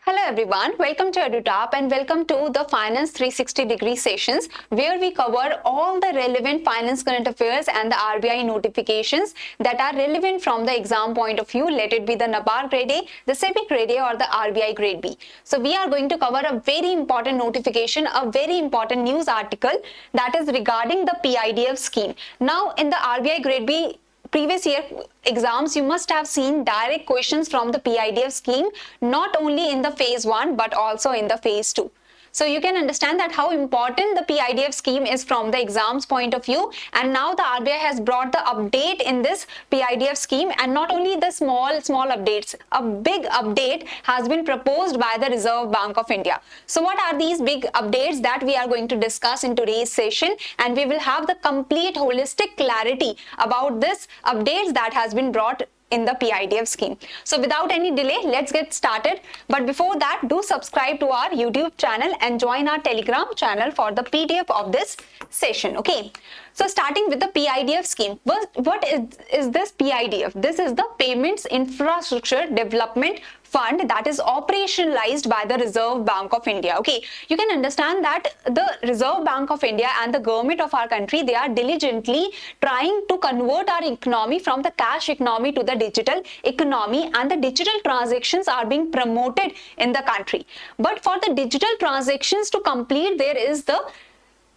Hello everyone, welcome to EduTap and welcome to the Finance 360-degree sessions where we cover all the relevant finance current affairs and the RBI notifications that are relevant from the exam point of view, let it be the NABARD Grade A, the SEBI Grade A or the RBI Grade B. So we are going to cover a very important notification, a very important news article that is regarding the PIDF scheme. Now in the RBI Grade B previous year exams, you must have seen direct questions from the PIDF scheme, not only in the phase 1 but also in the phase 2. So you can understand that how important the PIDF scheme is from the exams point of view, and now the RBI has brought the update in this PIDF scheme, and not only the small updates, a big update has been proposed by the Reserve Bank of India. So what are these big updates that we are going to discuss in today's session, and we will have the complete holistic clarity about this updates that has been brought in the PIDF scheme. So without any delay, let's get started. But before that, do subscribe to our YouTube channel and join our Telegram channel for the PDF of this session. Okay. So starting with the PIDF scheme, what is this PIDF? This is the Payments Infrastructure Development Fund that is operationalized by the Reserve Bank of India. Okay, you can understand that the Reserve Bank of India and the government of our country, they are diligently trying to convert our economy from the cash economy to the digital economy, and the digital transactions are being promoted in the country. But for the digital transactions to complete, there is the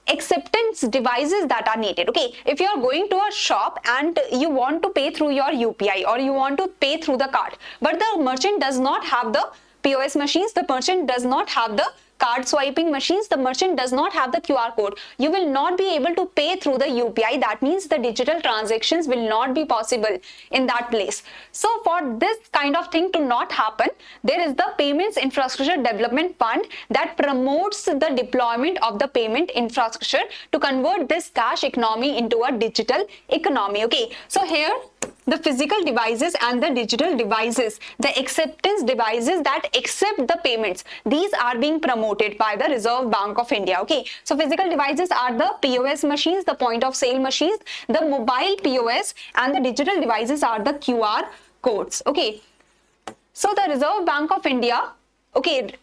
acceptance devices that are needed. Okay, if you are going to a shop and you want to pay through your UPI or you want to pay through the card, but the merchant does not have the POS machines, the merchant does not have the card swiping machines, the merchant does not have the QR code, you will not be able to pay through the UPI. That means the digital transactions will not be possible in that place. So for this kind of thing to not happen, there is the Payments Infrastructure Development Fund that promotes the deployment of the payment infrastructure to convert this cash economy into a digital economy. Okay, so here the physical devices and the digital devices, the acceptance devices that accept the payments, these are being promoted by the Reserve Bank of India. Okay, so physical devices are the POS machines, the point of sale machines, the mobile POS, and the digital devices are the QR codes. Okay, so the Reserve Bank of India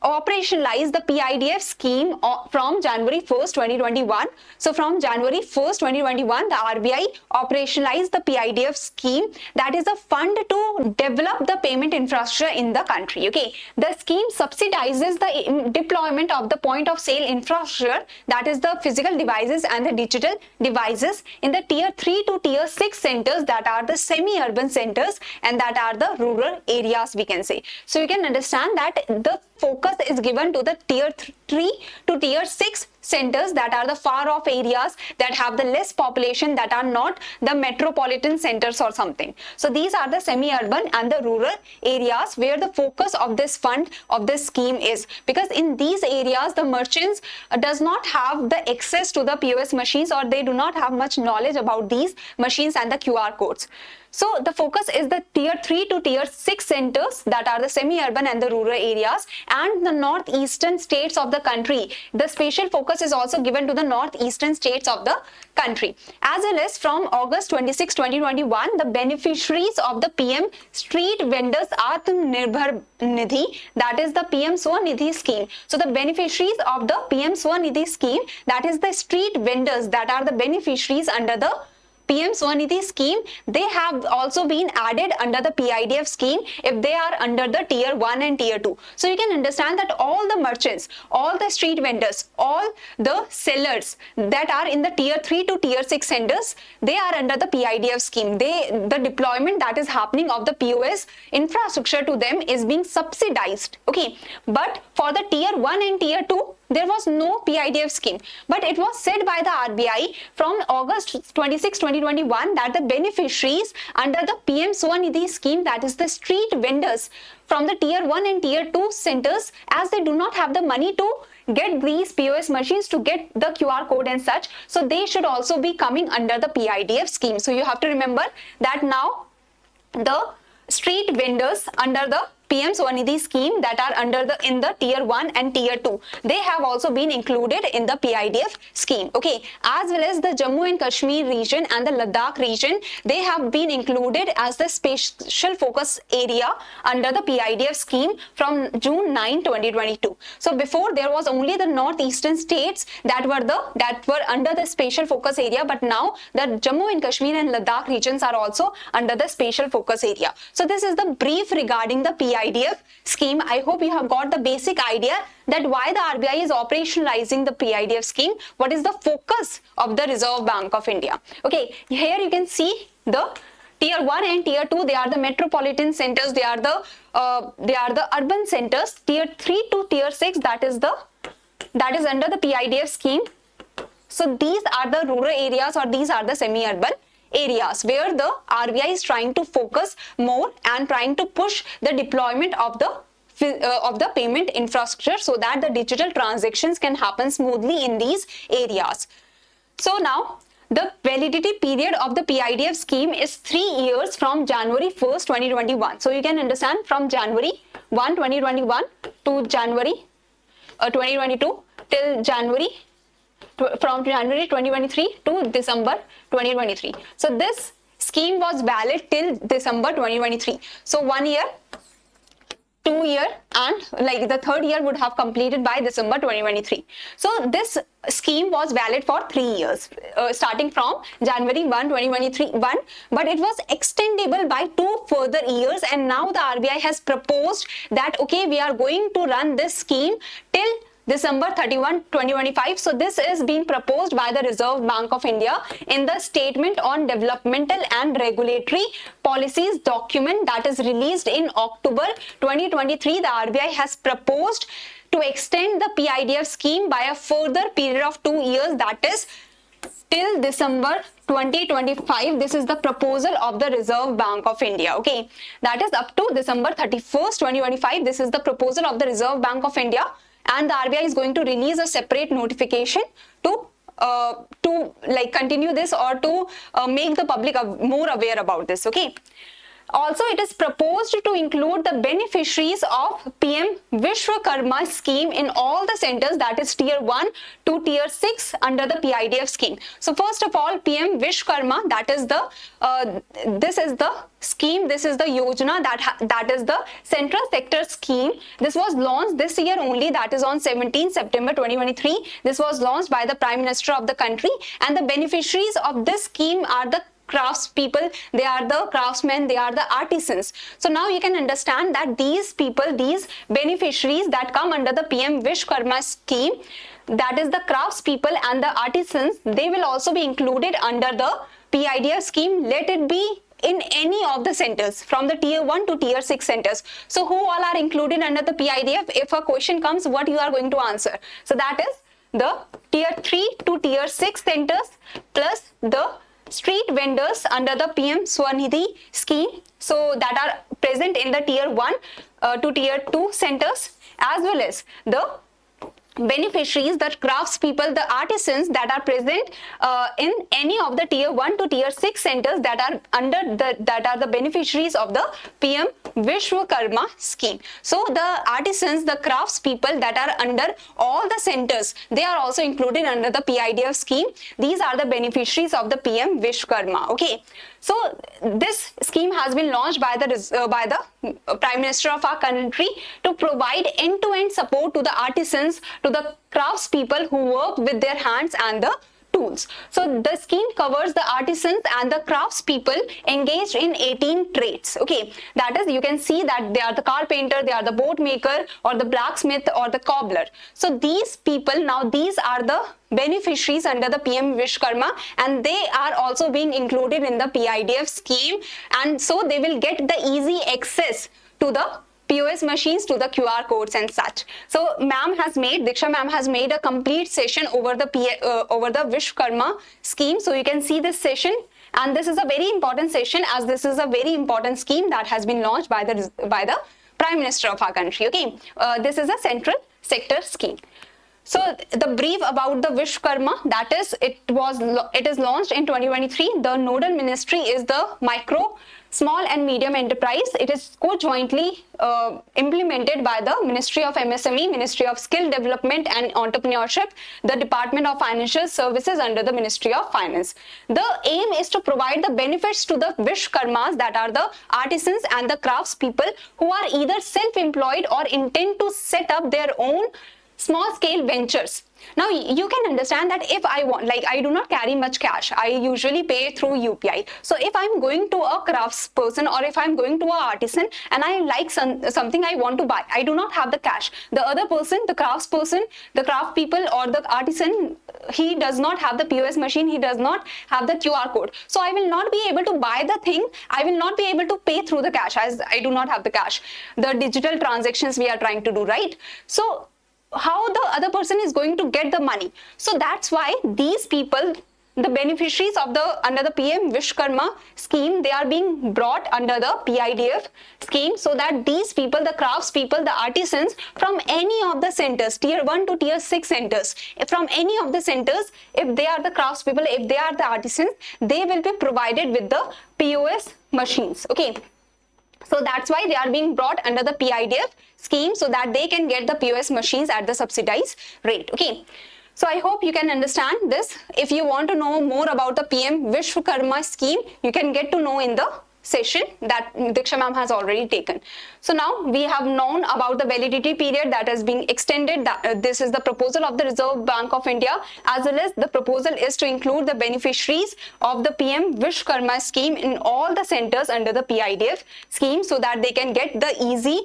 operationalize the PIDF scheme from January 1st, 2021. So from January 1st, 2021, the RBI operationalized the PIDF scheme, that is a fund to develop the payment infrastructure in the country. Okay, the scheme subsidizes the deployment of the point of sale infrastructure, that is the physical devices and the digital devices, in the tier 3 to tier 6 centers, that are the semi-urban centers and that are the rural areas, we can say. So you can understand that the focus is given to the tier 3 to tier 6 centers, that are the far off areas that have the less population, that are not the metropolitan centers or something. So these are the semi-urban and the rural areas where the focus of this fund, of this scheme is, because in these areas the merchants does not have the access to the POS machines, or they do not have much knowledge about these machines and the QR codes. So the focus is the tier 3 to tier 6 centers, that are the semi-urban and the rural areas, and the northeastern states of the country. The special focus is also given to the northeastern states of the country. As well as from August 26, 2021, the beneficiaries of the PM Street Vendors Atmanirbhar Nidhi, that is the PM Swanidhi scheme. So the beneficiaries of the PM Swanidhi scheme, that is the street vendors that are the beneficiaries under the PM Swanidhi scheme, they have also been added under the PIDF scheme if they are under the tier 1 and tier 2. So you can understand that all the merchants, all the street vendors, all the sellers that are in the tier 3 to tier 6 centers, they are under the PIDF scheme. The deployment that is happening of the POS infrastructure to them is being subsidized. Okay, but for the tier 1 and tier 2, there was no PIDF scheme, but it was said by the RBI from August 26, 2021 that the beneficiaries under the PM Swanidhi scheme, that is the street vendors from the tier 1 and tier 2 centers, as they do not have the money to get these POS machines, to get the QR code and such, so they should also be coming under the PIDF scheme. So you have to remember that now the street vendors under the PM Swanidhi scheme that are under in the tier 1 and tier 2. They have also been included in the PIDF scheme. Okay, as well as the Jammu and Kashmir region and the Ladakh region, they have been included as the special focus area under the PIDF scheme from June 9, 2022. So before there was only the northeastern states that were under the special focus area, but now the Jammu and Kashmir and Ladakh regions are also under the special focus area. So this is the brief regarding the PIDF scheme. I hope you have got the basic idea that why the RBI is operationalizing the PIDF scheme, what is the focus of the Reserve Bank of India. Okay, here you can see the tier 1 and tier 2, they are the metropolitan centers, they are the urban centers. Tier 3 to tier 6, that is under the PIDF scheme. So these are the rural areas, or these are the semi-urban areas where the RBI is trying to focus more and trying to push the deployment of the payment infrastructure so that the digital transactions can happen smoothly in these areas. So now the validity period of the PIDF scheme is 3 years from January 1st, 2021. So you can understand from January 1, 2021 to January 2022 till from January 2023 to December 2023. So this scheme was valid till December 2023. So 1 year, 2 year, and like the third year would have completed by December 2023. So this scheme was valid for 3 years, starting from January 1, 2023, but it was extendable by 2 further years, and now the RBI has proposed that okay, we are going to run this scheme till December 31, 2025. So this is being proposed by the Reserve Bank of India in the Statement on Developmental and Regulatory Policies document that is released in October 2023. The RBI has proposed to extend the PIDF scheme by a further period of 2 years, that is till December 2025. This is the proposal of the Reserve Bank of India. Okay, that is up to December 31st, 2025. This is the proposal of the Reserve Bank of India. And the RBI is going to release a separate notification to like continue this or to make the public more aware about this. Okay. Also, it is proposed to include the beneficiaries of PM Vishwakarma scheme in all the centers, that is tier 1 to tier 6 under the PIDF scheme. So first of all, PM Vishwakarma, that is the this is the scheme, this is the yojana, that is the central sector scheme. This was launched this year only, that is on 17 September 2023. This was launched by the Prime Minister of the country, and the beneficiaries of this scheme are the crafts people, they are the craftsmen, they are the artisans. So now you can understand that these people, these beneficiaries that come under the PM Vishwakarma scheme, that is the crafts people and the artisans, they will also be included under the PIDF scheme. Let it be in any of the centers from the tier 1 to tier 6 centers. So who all are included under the PIDF? If a question comes, what you are going to answer? So that is the tier 3 to tier 6 centers plus the street vendors under the PM Swanidhi scheme, so that are present in the tier 1 to tier 2 centers, as well as the beneficiaries, the crafts people, the artisans that are present in any of the tier 1 to tier 6 centers that are under that are the beneficiaries of the PM Vishwakarma scheme. So the artisans, the crafts people that are under all the centers, they are also included under the PIDF scheme. These are the beneficiaries of the PM Vishwakarma. Okay. So this scheme has been launched by the Prime Minister of our country to provide end-to-end support to the artisans, to the crafts people who work with their hands and the tools. So the scheme covers the artisans and the crafts people engaged in 18 trades. Okay, that is, you can see that they are the carpenter, they are the boat maker, or the blacksmith, or the cobbler. So these people, now these are the beneficiaries under the PM Vishwakarma, and they are also being included in the PIDF scheme, and so they will get the easy access to the POS machines, to the QR codes and such. So Diksha ma'am has made a complete session over the Vishwakarma scheme. So you can see this session, and this is a very important session, as this is a very important scheme that has been launched by the Prime Minister of our country. Okay, this is a central sector scheme. So the brief about the Vishwakarma, that is, it is launched in 2023. The nodal ministry is the small and medium enterprise. It is co-jointly implemented by the Ministry of MSME, Ministry of Skill Development and Entrepreneurship, the Department of Financial Services under the Ministry of Finance. The aim is to provide the benefits to the Vishwakarmas, that are the artisans and the craftspeople who are either self-employed or intend to set up their own small scale ventures. Now you can understand that if I want, like I do not carry much cash, I usually pay through UPI. So if I'm going to a crafts person or if I'm going to an artisan and I like something I want to buy, I do not have the cash. The other person, the crafts person, the craft people or the artisan, he does not have the POS machine, he does not have the QR code. So I will not be able to buy the thing, I will not be able to pay through the cash as I do not have the cash. The digital transactions we are trying to do, right? So how the other person is going to get the money? So that's why these people, the beneficiaries of the under the PM Vishwakarma scheme, they are being brought under the PIDF scheme, so that these people, the crafts people, the artisans from any of the centers, tier 1 to tier 6 centers, from any of the centers, if they are the crafts people, if they are the artisans, they will be provided with the POS machines. Okay. So that's why they are being brought under the PIDF scheme, so that they can get the POS machines at the subsidized rate. Okay. So I hope you can understand this. If you want to know more about the PM Vishwakarma scheme, you can get to know in the session that Diksha ma'am has already taken. So now we have known about the validity period that has been extended. This is the proposal of the Reserve Bank of India, as well as the proposal is to include the beneficiaries of the PM Vishwakarma scheme in all the centers under the PIDF scheme, so that they can get the easy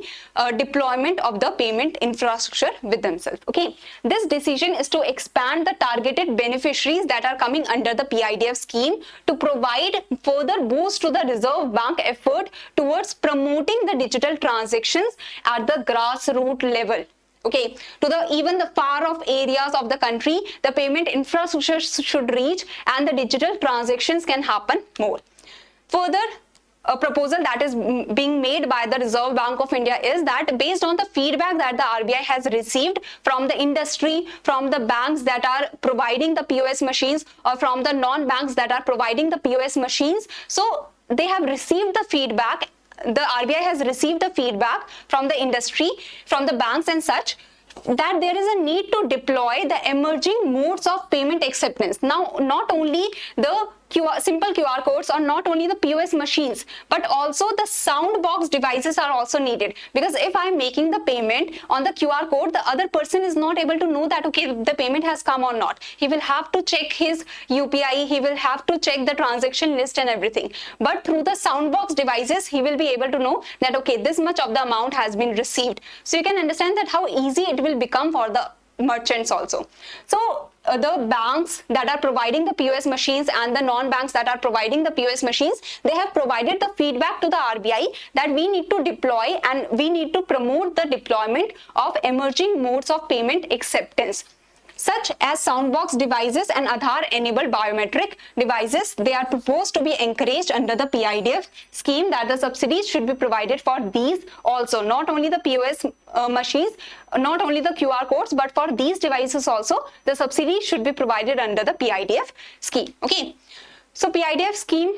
deployment of the payment infrastructure with themselves. Okay, this decision is to expand the targeted beneficiaries that are coming under the PIDF scheme to provide further boost to the Reserve Bank effort towards promoting the digital transactions at the grassroots level. Okay, to the even the far off areas of the country, the payment infrastructure should reach and the digital transactions can happen more. Further, a proposal that is being made by the Reserve Bank of India is that based on the feedback that the RBI has received from the industry, from the banks that are providing the POS machines, or from the non-banks that are providing the POS machines, so they have received the feedback, the RBI has received the feedback from the industry, from the banks and such, that there is a need to deploy the emerging modes of payment acceptance. Now, not only the simple QR codes or not only the POS machines, but also the sound box devices are also needed, because if I am making the payment on the QR code, the other person is not able to know that okay, the payment has come or not. He will have to check his UPI, he will have to check the transaction list and everything, but through the sound box devices he will be able to know that okay, this much of the amount has been received. So you can understand that how easy it will become for the merchants also. So the banks that are providing the POS machines and the non-banks that are providing the POS machines, they have provided the feedback to the RBI that we need to deploy and we need to promote the deployment of emerging modes of payment acceptance, such as soundbox devices and Aadhaar-enabled biometric devices. They are proposed to be encouraged under the PIDF scheme, that the subsidies should be provided for these also, not only the POS machines, not only the QR codes, but for these devices also, the subsidy should be provided under the PIDF scheme. Okay, so PIDF scheme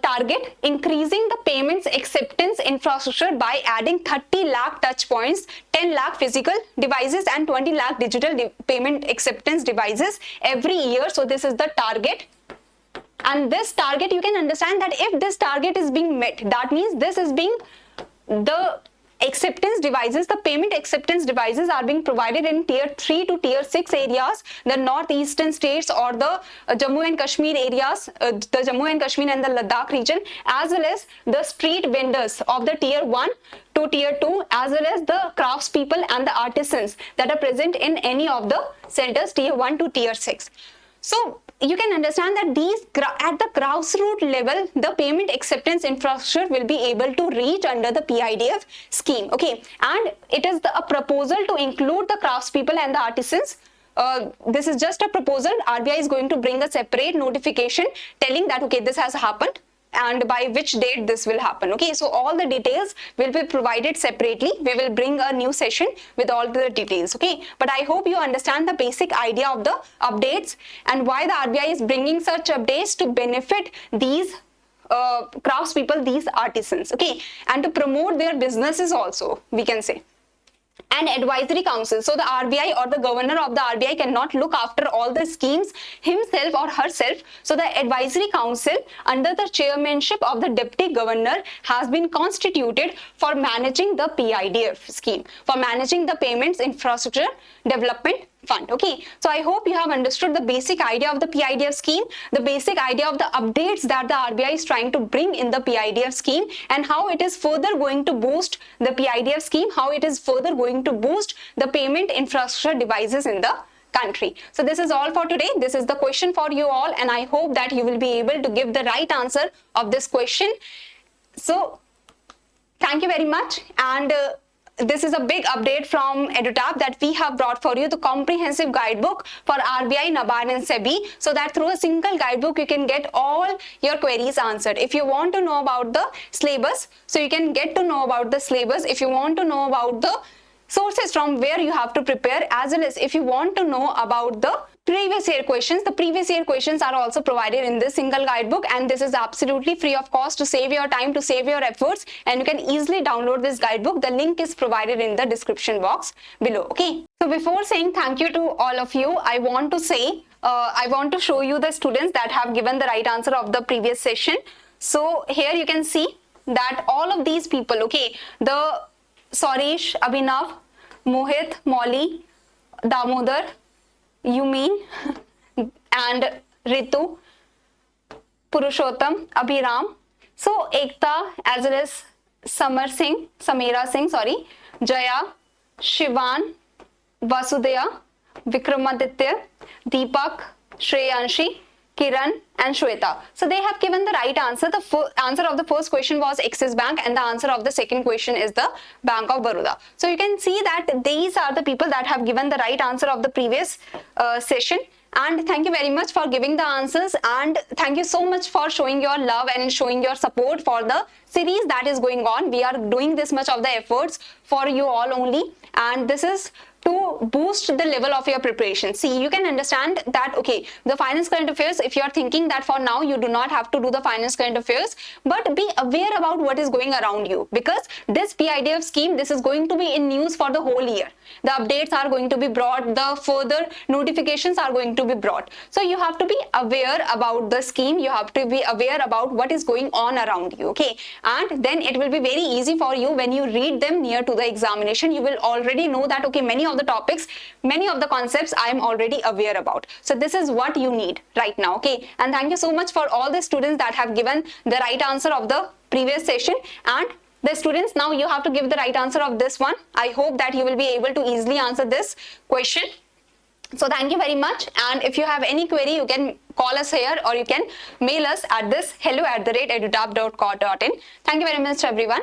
target increasing the payments acceptance infrastructure by adding 30 lakh touch points, 10 lakh physical devices and 20 lakh digital payment acceptance devices every year. So this is the target. And this target, you can understand that if this target is being met, that means this is being the acceptance devices, the payment acceptance devices are being provided in tier 3 to tier 6 areas, the northeastern states or the Jammu and Kashmir areas, the Jammu and Kashmir and the Ladakh region, as well as the street vendors of the tier 1 to tier 2, as well as the craftspeople and the artisans that are present in any of the centers tier 1 to tier 6. So you can understand that these at the grassroots level, the payment acceptance infrastructure will be able to reach under the PIDF scheme. Okay, and it is a proposal to include the craftspeople and the artisans. This is just a proposal. RBI is going to bring a separate notification telling that okay, this has happened and by which date this will happen. Okay, so all the details will be provided separately. We will bring a new session with all the details. Okay, but I hope you understand the basic idea of the updates and why the RBI is bringing such updates to benefit these craftspeople, these artisans, okay, and to promote their businesses also, we can say. And advisory council, so the RBI or the governor of the RBI cannot look after all the schemes himself or herself, so the advisory council under the chairmanship of the deputy governor has been constituted for managing the PIDF scheme, for managing the payments infrastructure development fund. Okay, so I hope you have understood the basic idea of the PIDF scheme, the basic idea of the updates that the RBI is trying to bring in the PIDF scheme, and how it is further going to boost the PIDF scheme, how it is further going to boost the payment infrastructure devices in the country. So this is all for today. This is the question for you all, and I hope that you will be able to give the right answer of this question. So thank you very much, and this is a big update from EduTap that we have brought for you, the comprehensive guidebook for RBI, NABARD and SEBI, so that through a single guidebook you can get all your queries answered. If you want to know about the syllabus, so you can get to know about the syllabus. If you want to know about the sources from where you have to prepare, as well as if you want to know about the previous year questions, the previous year questions are also provided in this single guidebook, and this is absolutely free of cost to save your time, to save your efforts, and you can easily download this guidebook. The link is provided in the description box below. Okay, so before saying thank you to all of you, I want to say I want to show you the students that have given the right answer of the previous session. So here you can see that all of these people, okay, the Sorish, Abhinav, Mohit, Molly, Damodar, Yumin and Ritu, Purushottam, Abhiram, so Ekta as well as Samira Singh, Jaya, Shivan, Vasudaya, Vikramaditya, Deepak, Shreyanshi, Kiran and Shweta. So they have given the right answer. The answer of the first question was Axis Bank, and the answer of the second question is the Bank of Baroda. So you can see that these are the people that have given the right answer of the previous session. And thank you very much for giving the answers, and thank you so much for showing your love and showing your support for the series that is going on. We are doing this much of the efforts for you all only, and this is to boost the level of your preparation. See, you can understand that, okay, the finance current affairs, if you are thinking that for now you do not have to do the finance current affairs, but be aware about what is going around you, because this PIDF scheme, this is going to be in news for the whole year. The updates are going to be brought, the further notifications are going to be brought. So you have to be aware about the scheme, you have to be aware about what is going on around you, okay? And then it will be very easy for you when you read them near to the examination. You will already know that, okay, many of the topics, many of the concepts I am already aware about. So this is what you need right now, okay? And thank you so much for all the students that have given the right answer of the previous session. And the students, now you have to give the right answer of this one. I hope that you will be able to easily answer this question. So thank you very much, and if you have any query, you can call us here or you can mail us at this hello@edutap.co.in. Thank you very much everyone.